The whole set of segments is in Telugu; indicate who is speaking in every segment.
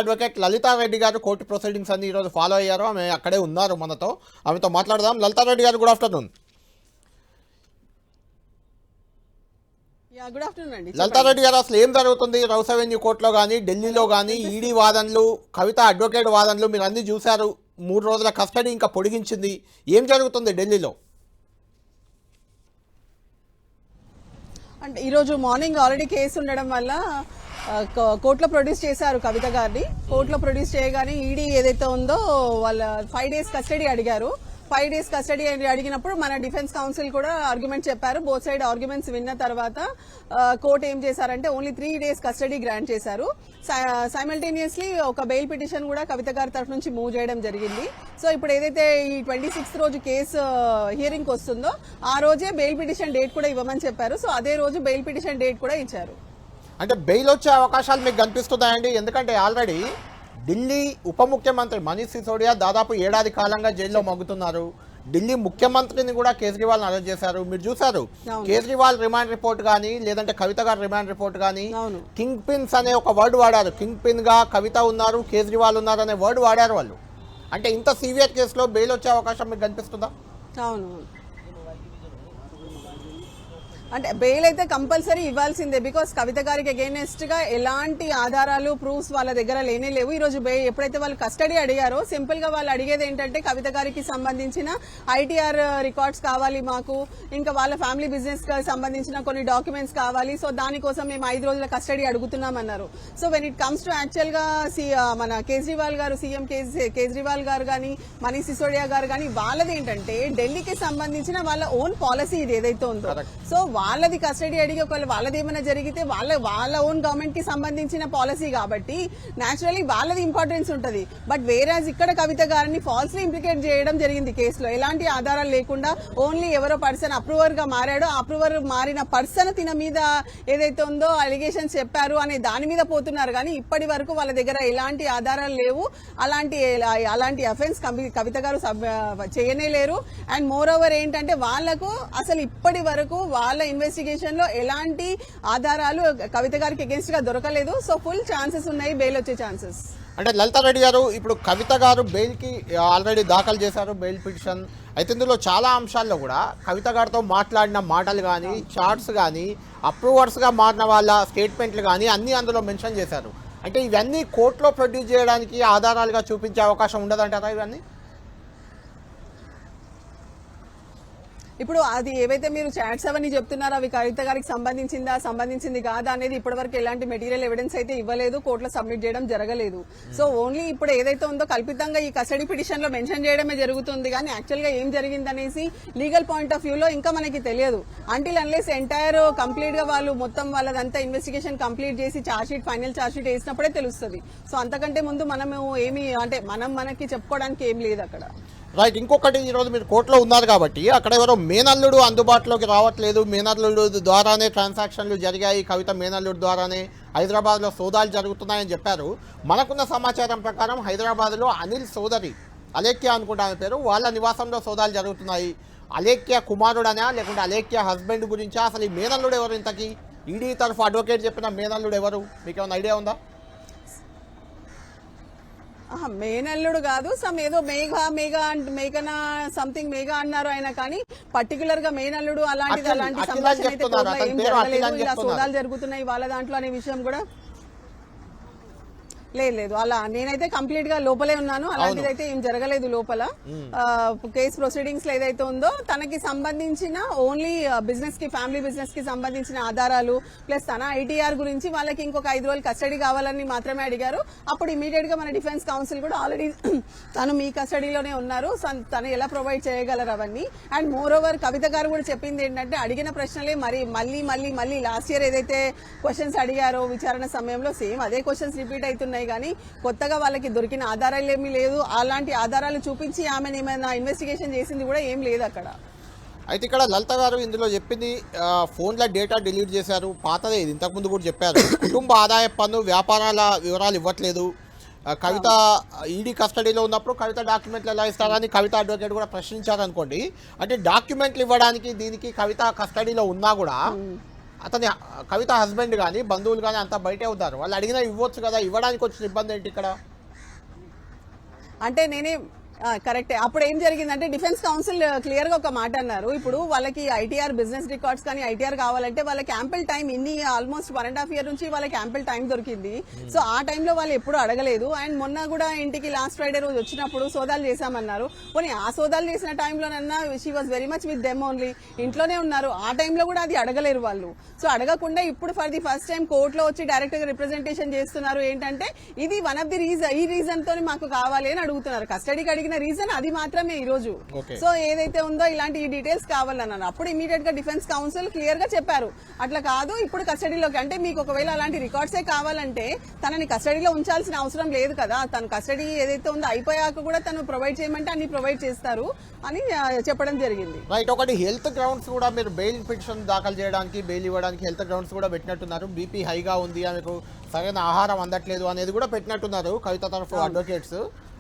Speaker 1: అడ్వకేట్ లలితారెడ్డి గారు కోర్టు ప్రొసీడింగ్స్ అన్ని ఈరోజు ఫాలో అయ్యారు. ఆమె అక్కడే ఉన్నారు మనతో. ఆమెతో మాట్లాడదాం. లలితారెడ్డి గారు, గుడ్ ఆఫ్టర్నూన్.
Speaker 2: గుడ్ ఆఫ్టర్నూన్ అండి.
Speaker 1: లలితారెడ్డి గారు, అసలు ఏం జరుగుతుంది రౌస్ అవెన్యూ కోర్టులో కానీ ఢిల్లీలో కానీ? ఈడీ వాదనలు, కవిత అడ్వకేట్ వాదనలు మీరు అన్ని చూశారు. 3 రోజుల కస్టడీ ఇంకా పొడిగించింది. ఏం జరుగుతుంది ఢిల్లీలో?
Speaker 2: అంటే ఈరోజు మార్నింగ్ ఆల్రెడీ కేసు ఉండడం వల్ల కోర్టులో ప్రొడ్యూస్ చేశారు కవిత గారిని. కోర్టులో ప్రొడ్యూస్ చేయగానే ఈడీ ఏదైతే ఉందో వాళ్ళ 5 days కస్టడీ అడిగారు. 5 days కస్టడీ అడిగినప్పుడు మన డిఫెన్స్ కౌన్సిల్ కూడా ఆర్గ్యుమెంట్ చెప్పారు. బోత్ సైడ్ ఆర్గ్యుమెంట్స్ విన్న తర్వాత కోర్టు ఏం చేశారంటే ఓన్లీ 3 days కస్టడీ గ్రాంట్ చేశారు. సైమల్టేనియస్లీ ఒక బెయిల్ పిటిషన్ కూడా కవిత గారి తరఫు నుంచి మూవ్ చేయడం జరిగింది. సో ఇప్పుడు ఏదైతే ఈ 26th రోజు కేసు హియరింగ్ వస్తుందో ఆ రోజే బెయిల్ పిటిషన్ డేట్ కూడా ఇవ్వమని చెప్పారు. సో అదే రోజు బెయిల్ పిటిషన్ డేట్ కూడా ఇచ్చారు.
Speaker 1: అంటే బెయిల్ వచ్చే అవకాశాలు మీకు కనిపిస్తున్నాయండి? ఎందుకంటే ఆల్రెడీ ఢిల్లీ ఉప ముఖ్యమంత్రి మనీష్ సిసోడియా దాదాపు 1 ఏడాది కాలంగా జైల్లో మగ్గుతున్నారు. ఢిల్లీ ముఖ్యమంత్రిని కూడా కేజ్రీవాల్ అరెస్ట్ చేశారు. మీరు చూశారు కేజ్రీవాల్ రిమాండ్ రిపోర్ట్ కానీ, లేదంటే కవిత గారి రిమాండ్ రిపోర్ట్ కానీ, కింగ్ పిన్స్ అనే ఒక వర్డ్ వాడారు. కింగ్ పిన్ గా కవిత ఉన్నారు, కేజ్రీవాల్ ఉన్నారు అనే వర్డ్ వాడారు వాళ్ళు. అంటే ఇంత సీవియర్ కేసులో బెయిల్ వచ్చే అవకాశం మీకు కనిపిస్తుందా?
Speaker 2: అవును, అంటే బెయిల్ అయితే కంపల్సరీ ఇవ్వాల్సిందే. బికాస్ కవిత గారికి అగైనెస్ట్ గా ఎలాంటి ఆధారాలు ప్రూఫ్స్ వాళ్ళ దగ్గర లేనే లేవు. ఈ రోజు ఎప్పుడైతే వాళ్ళు కస్టడీ అడిగారో సింపుల్ గా వాళ్ళు అడిగేది ఏంటంటే కవిత గారికి సంబంధించిన ఐటీఆర్ రికార్డ్స్ కావాలి మాకు, ఇంకా వాళ్ళ ఫ్యామిలీ బిజినెస్ కి సంబంధించిన కొన్ని డాక్యుమెంట్స్ కావాలి. సో దానికోసం మేము 5 రోజుల కస్టడీ అడుగుతున్నామన్నారు. So when it comes to actual గా మన కేజ్రీవాల్ గారు, సీఎం కేజ్రీవాల్ గారు కానీ, మనీష్ సిసోడియా గారు కానీ, వాళ్ళది ఏంటంటే ఢిల్లీకి సంబంధించిన వాళ్ళ ఓన్ పాలసీ ఇది ఏదైతే ఉందో. సో వాళ్ళది కస్టడీ అడిగి ఒకవేళ వాళ్ళది ఏమైనా జరిగితే వాళ్ళ ఓన్ గవర్నమెంట్ కి సంబంధించిన పాలసీ కాబట్టి న్యాచురల్లీ వాళ్ళది ఇంపార్టెన్స్ ఉంటుంది. బట్ వేరేజ్ ఇక్కడ కవిత గారిని ఫాల్స్లీ ఇంప్లికేట్ చేయడం జరిగింది కేసులో. ఎలాంటి ఆధారాలు లేకుండా ఓన్లీ ఎవరో పర్సన్ అప్రూవర్ గా మారాడో, అప్రూవర్ మారిన పర్సన్ తిన మీద ఏదైతే ఉందో అలిగేషన్స్ చెప్పారు అనే దాని మీద పోతున్నారు. కానీ ఇప్పటి వరకు వాళ్ళ దగ్గర ఎలాంటి ఆధారాలు లేవు. అలాంటి అఫెన్స్ కవిత గారు చేయనే లేరు. అండ్ మోర్ ఓవర్ ఏంటంటే వాళ్లకు అసలు ఇప్పటి వరకు వాళ్ళ ఇన్వెస్టిగేషన్ లో ఎలాంటి ఆధారాలు కవిత గారికి అగేన్స్ట్ గా దొరకలేదు. సో ఫుల్ ఛాన్సెస్ ఉన్నాయి బెయిల్ వచ్చే ఛాన్సెస్.
Speaker 1: అంటే లలితారెడ్డి గారు, ఇప్పుడు కవిత గారు బెయిల్ కి ఆల్రెడీ దాఖలు చేశారు బెయిల్ పిటిషన్. అయితే ఇందులో చాలా అంశాల్లో కూడా కవిత గారితో మాట్లాడిన మాటలు కానీ, చాట్స్ కానీ, అప్రూవర్స్ గా మారిన వాళ్ళ స్టేట్మెంట్లు కానీ అన్ని అందులో మెన్షన్ చేశారు. అంటే ఇవన్నీ కోర్టులో ప్రొడ్యూస్ చేయడానికి ఆధారాలుగా చూపించే అవకాశం ఉండదంటారా ఇవన్నీ?
Speaker 2: ఇప్పుడు అది ఏవైతే మీరు చాట్స్ అవన్నీ చెప్తున్నారో అవి కవిత గారికి సంబంధించింది కాదా అనేది ఇప్పటివరకు ఎలాంటి మెటీరియల్ ఎవిడెన్స్ అయితే ఇవ్వలేదు, కోర్టులో సబ్మిట్ చేయడం జరగలేదు. సో ఓన్లీ ఇప్పుడు ఏదైతే ఉందో కల్పితంగా ఈ కస్టడీ పిటిషన్ లో మెన్షన్ చేయడమే జరుగుతుంది. కానీ యాక్చువల్ గా ఏం జరిగిందనేసి లీగల్ పాయింట్ ఆఫ్ వ్యూలో ఇంకా మనకి తెలియదు. అంటిల్ అన్లెస్ ఎంటైర్ కంప్లీట్ గా వాళ్ళు మొత్తం వాళ్ళదంతా ఇన్వెస్టిగేషన్ కంప్లీట్ చేసి ఫైనల్ ఛార్జ్ షీట్ వేసినప్పుడే తెలుస్తుంది. సో అంతకంటే ముందు మనము ఏమి అంటే మనకి చెప్పుకోవడానికి ఏం లేదు అక్కడ.
Speaker 1: రైట్. ఇంకొకటి, ఈరోజు మీరు కోర్టులో ఉన్నారు కాబట్టి అక్కడ ఎవరో మేనల్లుడు అందుబాటులోకి రావట్లేదు, మేనల్లుడు ద్వారానే ట్రాన్సాక్షన్లు జరిగాయి, కవిత మేనల్లుడు ద్వారానే హైదరాబాద్లో సోదాలు జరుగుతున్నాయని చెప్పారు. మనకున్న సమాచారం ప్రకారం హైదరాబాద్లో అనిల్ సోదరి అలేఖ్య అనుకుంటా ఆమె పేరు, వాళ్ళ నివాసంలో సోదాలు జరుగుతున్నాయి. అలేఖ్య కుమారుడనా లేకుంటే అలేఖ్య హస్బెండ్ గురించా? అసలు ఈ మేనల్లుడు ఎవరు? ఇంతకీ ఈడీ తరఫు అడ్వకేట్ చెప్పిన మేనల్లుడు ఎవరు? మీకు ఏమైనా ఐడియా ఉందా?
Speaker 2: మేనల్లుడు కాదు, సమ్ ఏదో మేఘనా సంథింగ్ మేఘా అన్నారు ఆయన. కానీ పర్టికులర్ గా మేనల్లుడు అలాంటి సంభాషణ అయితే ఏం జరగలేదు. ఇలా సోదాలు జరుగుతున్నాయి వాళ్ళ దాంట్లో అనే విషయం కూడా లేదు. అలా నేనైతే కంప్లీట్ గా లోపలే ఉన్నాను. అలాంటిది అయితే ఏం జరగలేదు లోపల. కేసు ప్రొసీడింగ్స్ లో ఏదైతే ఉందో తనకి సంబంధించిన ఓన్లీ బిజినెస్ కి, ఫ్యామిలీ బిజినెస్ కి సంబంధించిన ఆధారాలు ప్లస్ తన ఐటీఆర్ గురించి వాళ్ళకి ఇంకొక 5 రోజులు కస్టడీ కావాలని మాత్రమే అడిగారు. అప్పుడు ఇమీడియట్ గా మన డిఫెన్స్ కౌన్సిల్ కూడా ఆల్రెడీ తను మీ కస్టడీలోనే ఉన్నారు, తను ఎలా ప్రొవైడ్ చేయగలరు అవన్నీ. అండ్ మోర్ ఓవర్ కవిత గారు కూడా చెప్పింది ఏంటంటే అడిగిన ప్రశ్నలే మళ్ళీ లాస్ట్ ఇయర్ ఏదైతే క్వశ్చన్స్ అడిగారో విచారణ సమయంలో సేమ్ అదే క్వశ్చన్స్ రిపీట్ అవుతున్నాయి. కానీ కొత్తగా వాళ్ళకి దొరికిన ఆధారాలు ఏమీ లేదు. అలాంటి ఆధారాలు చూపించి ఆమెను ఏమైనా ఇన్వెస్టిగేషన్ చేసింది కూడా ఏం లేదు అక్కడ.
Speaker 1: అయితే ఇక్కడ లలిత గారు ఇందులో చెప్పింది ఫోన్ల డేటా డిలీట్ చేశారు, పాతదే ఇది, ఇంతకుముందు కూడా చెప్పారు. కుటుంబ ఆదాయ పన్ను వ్యాపారాల వివరాలు ఇవ్వట్లేదు. కవిత ఈడీ కస్టడీలో ఉన్నప్పుడు కవిత డాక్యుమెంట్లు ఎలా ఇస్తారని కవిత అడ్వకేట్ కూడా ప్రశ్నించారు అనుకోండి. అంటే డాక్యుమెంట్లు ఇవ్వడానికి దీనికి కవిత కస్టడీలో ఉన్నా కూడా అతని కవిత హస్బెండ్ కానీ బంధువులు కానీ అంతా బయటే ఉన్నారు, వాళ్ళు అడిగినా ఇవ్వచ్చు కదా, ఇవ్వడానికి వచ్చిన ఇబ్బంది ఏంటి ఇక్కడ?
Speaker 2: అంటే నేనే కరెక్టే. అప్పుడు ఏం జరిగిందంటే డిఫెన్స్ కౌన్సిల్ క్లియర్ గా ఒక మాట అన్నారు, ఇప్పుడు వాళ్ళకి ఐటీఆర్ బిజినెస్ రికార్డ్స్ కానీ ఐటీఆర్ కావాలంటే వాళ్ళకి యాంపిల్ టైం ఇన్ని ఆల్మోస్ట్ 1.5 years నుంచి వాళ్ళకి యాంపిల్ టైం దొరికింది. సో ఆ టైంలో వాళ్ళు ఎప్పుడు అడగలేదు. అండ్ మొన్న కూడా ఇంటికి లాస్ట్ ఫ్రైడే రోజు వచ్చినప్పుడు సోదాలు చేశామన్నారు. పోనీ ఆ సోదాలు చేసిన టైంలోనన్నా she was very much with them only, ఇంట్లోనే ఉన్నారు. ఆ టైంలో కూడా అది అడగలేరు వాళ్ళు. సో అడగకుండా ఇప్పుడు ఫర్ ది ఫస్ట్ టైం కోర్టులో వచ్చి డైరెక్ట్ గా రిప్రజెంటేషన్ చేస్తున్నారు. ఏంటంటే ఇది వన్ ఆఫ్ ది రీజన్, ఈ రీజన్ తో మాకు కావాలి అని అడుగుతున్నారు. కస్టడీకి అడిగిన రీజన్ అది మాత్రమే ఈ రోజు. సో ఏదైతే ఉందో ఇలాంటి ఈ డీటెయిల్స్ కావాలన్నారు. అప్పుడు ఇమీడియట్ గా డిఫెన్స్ కౌన్సిల్ క్లియర్ గా చెప్పారు, అట్లా కాదు ఇప్పుడు కస్టడీలోకి, అంటే మీకు ఒకవేళ అలాంటి రికార్డ్సే కావాలంటే తనని కస్టడీలో ఉంచాల్సిన అవసరం లేదు కదా, తన కస్టడీ ఏదైతే ఉందో అయిపోయాక కూడా తను ప్రొవైడ్ చేయమంటే అన్ని ప్రొవైడ్ చేస్తారు అని చెప్పడం జరిగింది.
Speaker 1: రైట్. ఒకటి హెల్త్ గ్రౌండ్స్ కూడా మీరు బెయిల్ పిటిషన్ దాఖలు చేయడానికి, బెయిల్ ఇవ్వడానికి హెల్త్ గ్రౌండ్స్ కూడా పెట్టినట్టున్నారు. బీపీ హైగా ఉంది, ఆమెకు సరైన ఆహారం అందట్లేదు అనేది కూడా పెట్టినట్టున్నారు కవిత తరఫు అడ్వకేట్స్.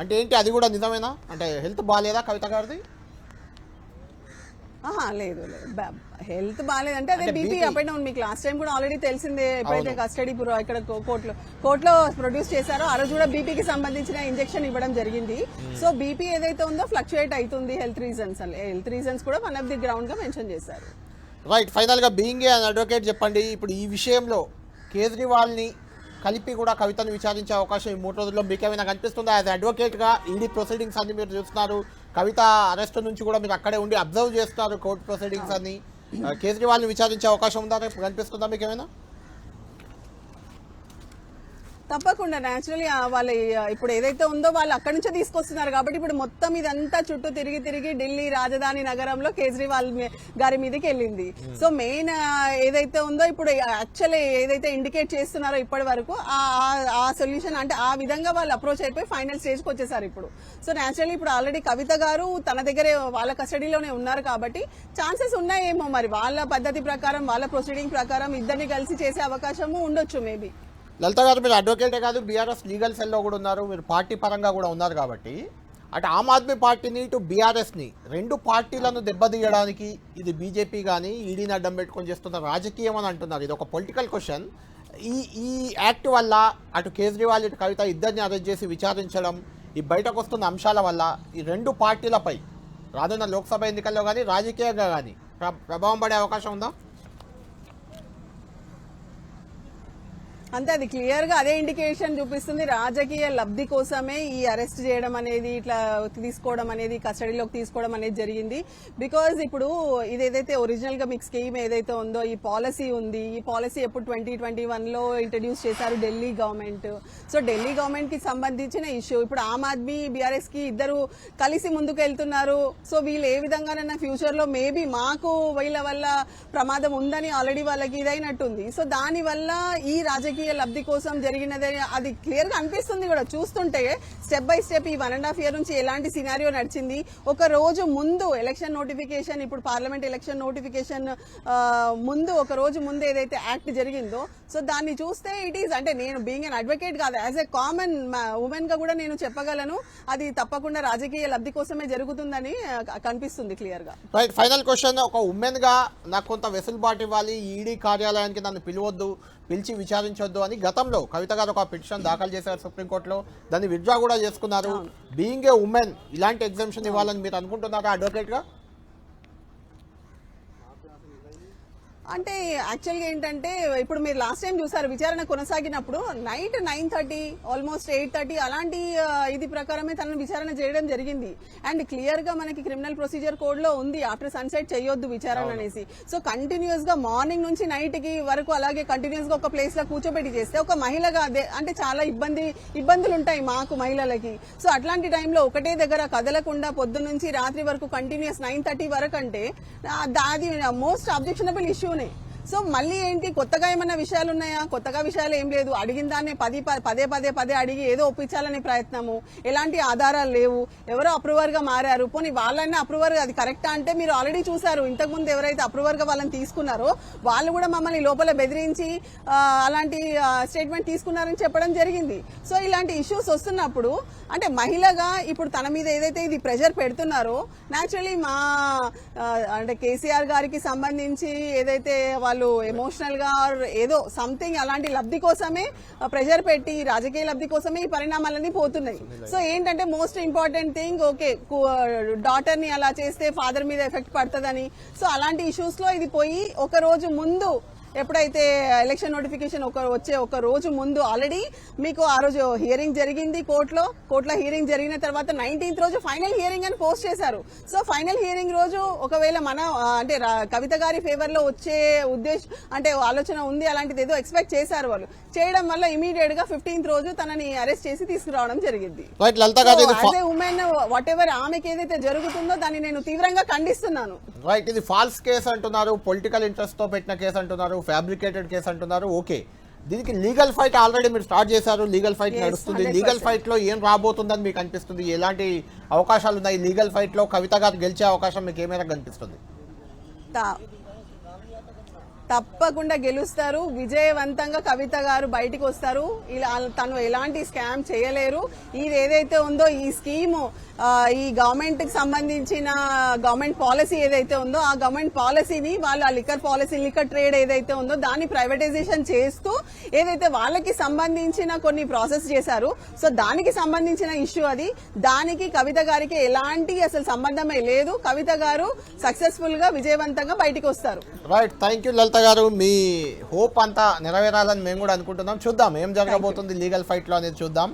Speaker 1: అంటే ఏంటి, అది కూడా నిజమేనా? అంటే హెల్త్ బాగాలేదా కవిత గారిది?
Speaker 2: లేదు హెల్త్ బాగాలేదంటే అదే బీపీ అప్ అండ్ డౌన్. మీకు లాస్ట్ టైం కూడా ఆల్రెడీ తెలిసిందే, ఎప్పుడైతే కస్టడీ ఇక్కడ కోర్టులో ప్రొడ్యూస్ చేశారో ఆ రోజు కూడా బీపీకి సంబంధించిన ఇంజెక్షన్ ఇవ్వడం జరిగింది. సో బీపీ ఏదైతే ఉందో ఫ్లక్చుయేట్ అవుతుంది. హెల్త్ రీజన్స్ కూడా వన్ ఆఫ్ ది గ్రౌండ్ గా మెన్షన్ చేశారు.
Speaker 1: రైట్. ఫైనల్ గా బీయింగ్ ఏ అడ్వకేట్ చెప్పండి, ఇప్పుడు ఈ విషయంలో కేజ్రీవాల్ ని కలిపి కూడా కవితను విచారించే అవకాశం ఈ 3 రోజుల్లో మీకేమైనా కనిపిస్తుందా? యాజ్ అడ్వకేట్ గా ఈడీ ప్రొసీడింగ్స్ అన్ని మీరు చూస్తున్నారు, కవిత అరెస్ట్ నుంచి కూడా మీరు అక్కడే ఉండి అబ్జర్వ్ చేస్తున్నారు కోర్టు ప్రొసీడింగ్స్ అన్ని. కేజ్రీవాల్ ని విచారించే అవకాశం ఉందా, కనిపిస్తుందా మీకేమైనా?
Speaker 2: తప్పకుండా న్యాచురలీ వాళ్ళ ఇప్పుడు ఏదైతే ఉందో వాళ్ళు అక్కడి నుంచే తీసుకొస్తున్నారు కాబట్టి ఇప్పుడు మొత్తం ఇదంతా చుట్టూ తిరిగి ఢిల్లీ రాజధాని నగరంలో కేజ్రీవాల్ గారి మీదకి వెళ్ళింది. సో మెయిన్ ఏదైతే ఉందో ఇప్పుడు యాక్చువల్లీ ఏదైతే ఇండికేట్ చేస్తున్నారో ఇప్పటి వరకు ఆ సొల్యూషన్, అంటే ఆ విధంగా వాళ్ళు అప్రోచ్ అయిపోయి ఫైనల్ స్టేజ్ కి వచ్చేసారు ఇప్పుడు. సో న్యాచురల్లీ ఇప్పుడు ఆల్రెడీ కవిత గారు తన దగ్గరే వాళ్ళ కస్టడీలోనే ఉన్నారు కాబట్టి ఛాన్సెస్ ఉన్నాయేమో మరి వాళ్ళ పద్ధతి ప్రకారం, వాళ్ళ ప్రొసీడింగ్ ప్రకారం ఇద్దరిని కలిసి చేసే అవకాశము ఉండొచ్చు మేబీ.
Speaker 1: లలిత గారు, మీరు అడ్వకేటే కాదు, బీఆర్ఎస్ లీగల్ సెల్లో కూడా ఉన్నారు, మీరు పార్టీ పరంగా కూడా ఉన్నారు కాబట్టి అటు ఆమ్ ఆద్మీ పార్టీని ఇటు బీఆర్ఎస్ని, 2 పార్టీలను దెబ్బతీయడానికి ఇది బీజేపీ కానీ ఈడీని అడ్డం పెట్టుకొని చేస్తున్న రాజకీయం అని అంటున్నారు. ఇది ఒక పొలిటికల్ క్వశ్చన్. ఈ యాక్ట్ వల్ల అటు కేజ్రీవాల్ ఇటు కవిత ఇద్దరిని అరెస్ట్ చేసి విచారించడం, ఈ బయటకు వస్తున్న అంశాల వల్ల ఈ 2 పార్టీలపై రానున్న లోక్సభ ఎన్నికల్లో కానీ రాజకీయంగా కానీ ప్రభావం పడే అవకాశం ఉందా?
Speaker 2: అంతే, అది క్లియర్ గా అదే ఇండికేషన్ చూపిస్తుంది. రాజకీయ లబ్ధి కోసమే ఈ అరెస్ట్ చేయడం అనేది, ఇట్లా తీసుకోవడం అనేది, కస్టడీలోకి తీసుకోవడం అనేది జరిగింది. బికాజ్ ఇప్పుడు ఇదేదైతే ఒరిజినల్ గా మీకు స్కీమ్ ఏదైతే ఉందో ఈ పాలసీ ఉంది, ఈ పాలసీ ఎప్పుడు 2021లో ఇంట్రడ్యూస్ చేశారు Delhi government. So Delhi government కి సంబంధించిన ఇష్యూ ఇప్పుడు ఆమ్ ఆద్మీ బీఆర్ఎస్ కి ఇద్దరు కలిసి ముందుకు వెళ్తున్నారు. సో వీళ్ళు ఏ విధంగానైనా ఫ్యూచర్ లో మేబీ మాకు వీళ్ళ వల్ల ప్రమాదం ఉందని ఆల్రెడీ వాళ్ళకి ఇదైనట్టుంది. సో దాని వల్ల ఈ రాజకీయ లబ్ధి కోసం జరిగినదే అది క్లియర్ గా అనిపిస్తుంది కూడా చూస్తుంటే. స్టెప్ బై స్టెప్ ఈ 1.5 years నుంచి ఎలాంటి సినారియో నడిచింది. ఒక రోజు ముందు ఎలక్షన్ నోటిఫికేషన్, ఇప్పుడు పార్లమెంట్ ఎలక్షన్ నోటిఫికేషన్ ముందు ఒక రోజు ముందు ఏదైతే యాక్ట్ జరిగిందో, సో దాన్ని చూస్తే ఇట్ ఈస్, అంటే నేను బీయింగ్ అన్ అడ్వకేట్ కాదు, యాజ్ ఎ కామన్ ఉమెన్ గా కూడా నేను చెప్పగలను అది తప్పకుండా రాజకీయ లబ్ధి కోసమే జరుగుతుందని కనిపిస్తుంది క్లియర్ గా.
Speaker 1: రైట్. ఫైనల్ క్వశ్చన్, ఒక ఉమెన్ గా నాకు కొంత వెసులుబాటు ఇవ్వాలి, ఈడీ కార్యాలయానికి నన్ను పిలిచి విచారించొద్దు అని గతంలో కవిత గారు ఒక పిటిషన్ దాఖలు చేశారు సుప్రీంకోర్టులో, దాన్ని విత్డ్రా కూడా చేసుకున్నారు. బీయింగ్ ఏ ఉమెన్ ఇలాంటి ఎగ్జామ్షన్ ఇవ్వాలని మీరు అనుకుంటున్నారా అడ్వకేట్ గా?
Speaker 2: అంటే యాక్చువల్గా ఏంటంటే ఇప్పుడు మీరు లాస్ట్ టైం చూసారు విచారణ కొనసాగినప్పుడు నైట్ 9:30 ఆల్మోస్ట్ 8:30 అలాంటి ఇది ప్రకారమే తనను విచారణ చేయడం జరిగింది. అండ్ క్లియర్ గా మనకి క్రిమినల్ ప్రొసీజర్ కోడ్ లో ఉంది ఆఫ్టర్ సన్సెట్ చేయొద్దు విచారణ అనేసి. సో కంటిన్యూస్ గా మార్నింగ్ నుంచి నైట్ కి వరకు అలాగే కంటిన్యూస్ గా ఒక ప్లేస్ లో కూర్చోబెట్టి చేస్తే ఒక మహిళగా అంటే చాలా ఇబ్బందులు ఉంటాయి మాకు మహిళలకి. సో అట్లాంటి టైంలో ఒకటే దగ్గర కదలకుండా పొద్దు నుంచి రాత్రి వరకు కంటిన్యూస్ 9:30 వరకు అంటే అది మోస్ట్ అబ్జెక్షనబుల్ ఇష్యూ. సో మళ్ళీ ఏంటి కొత్తగా ఏమన్నా విషయాలు ఉన్నాయా? కొత్తగా విషయాలు ఏం లేదు. అడిగిన దాన్ని పదే అడిగి ఏదో ఒప్పించాలనే ప్రయత్నము, ఎలాంటి ఆధారాలు లేవు. ఎవరో అప్రూవర్ గా మారారు, పోనీ వాళ్ళైనా అప్రూవర్ అది కరెక్టా అంటే మీరు ఆల్రెడీ చూసారు ఇంతకుముందు ఎవరైతే అప్రూవర్ గా వాళ్ళని తీసుకున్నారో వాళ్ళు కూడా మమ్మల్ని లోపల బెదిరించి అలాంటి స్టేట్మెంట్ తీసుకున్నారని చెప్పడం జరిగింది. సో ఇలాంటి ఇష్యూస్ వస్తున్నప్పుడు అంటే మహిళగా ఇప్పుడు తన మీద ఏదైతే ఇది ప్రెషర్ పెడుతున్నారో న్యాచురలీ అంటే కేసీఆర్ గారికి సంబంధించి ఏదైతే వాళ్ళు ఎమోషనల్ గా or ఏదో సంథింగ్ అలాంటి లబ్ధి కోసమే ప్రెషర్ పెట్టి రాజకీయ లబ్ధి కోసమే ఈ పరిణామాలన్నీ పోతున్నాయి. సో ఏంటంటే most important thing okay daughter ని అలా చేస్తే ఫాదర్ మీద ఎఫెక్ట్ పడుతుందని, సో అలాంటి ఇష్యూస్ లో ఇది పోయి ఒక రోజు ముందు ఎప్పుడైతే ఎలక్షన్ నోటిఫికేషన్ వచ్చే ఒక రోజు ముందు ఆల్రెడీ మీకు ఆ రోజు హియరింగ్ జరిగింది కోర్టులో హియరింగ్ జరిగిన తర్వాత 19th రోజు ఫైనల్ హియరింగ్ అని పోస్ట్ చేశారు. సో ఫైనల్ హియరింగ్ రోజు ఒకవేళ మన అంటే కవిత గారి ఫేవర్ లో వచ్చే ఉద్దేశం అంటే ఆలోచన ఉంది, అలాంటిది ఏదో ఎక్స్పెక్ట్ చేశారు వాళ్ళు. చేయడం వల్ల ఇమీడియట్ గా 15th రోజు తనని అరెస్ట్ చేసి తీసుకురావడం జరిగింది. ఉమెన్ వాట్ ఎవర్ ఆమెకి ఏదైతే జరుగుతుందో దాన్ని నేను తీవ్రంగా ఖండిస్తున్నాను.
Speaker 1: రైట్, ఇది ఫాల్స్ కేసు అంటున్నారు, పొలిటికల్ ఇంట్రెస్ట్ తో పెట్టిన కేసు అంటున్నారు, ఫ్యాబ్రికేటెడ్ కేసు అంటున్నారు. ఓకే, దీనికి లీగల్ ఫైట్ ఆల్రెడీ మీరు స్టార్ట్ చేశారు, లీగల్ ఫైట్ నడుస్తుంది.
Speaker 2: 100%.
Speaker 1: లీగల్ ఫైట్ లో ఏం రాబోతుందని మీకు అనిపిస్తుంది? ఎలాంటి అవకాశాలు ఉన్నాయి లీగల్ ఫైట్ లో? కవిత గారు గెలిచే అవకాశం మీకు ఏమైనా కనిపిస్తుంది?
Speaker 2: తప్పకుండా గెలుస్తారు, విజయవంతంగా కవిత గారు బయటికి వస్తారు. ఇలా తను ఎలాంటి స్కామ్ చేయలేరు. ఇది ఏదైతే ఉందో ఈ స్కీము ఈ గవర్నమెంట్ కి సంబంధించిన గవర్నమెంట్ పాలసీ ఏదైతే ఉందో ఆ గవర్నమెంట్ పాలసీని వాళ్ళు ఆ లిక్కర్ పాలసీ లిక్కర్ ట్రేడ్ ఏదైతే ఉందో దాన్ని ప్రైవేటైజేషన్ చేస్తూ ఏదైతే వాళ్ళకి సంబంధించిన కొన్ని ప్రాసెస్ చేశారు, సో దానికి సంబంధించిన ఇష్యూ అది. దానికి కవిత గారికి ఎలాంటి అసలు సంబంధమే లేదు. కవిత గారు సక్సెస్ఫుల్ గా విజయవంతంగా బయటికి వస్తారు.
Speaker 1: రైట్, థ్యాంక్ యూ లలిత గారు. మీ హోప్ అంతా నెరవేరాలని మేము కూడా అనుకుంటున్నాం. చూద్దాం ఏం జరగబోతుంది లీగల్ ఫైట్ లో అనేది చూద్దాం.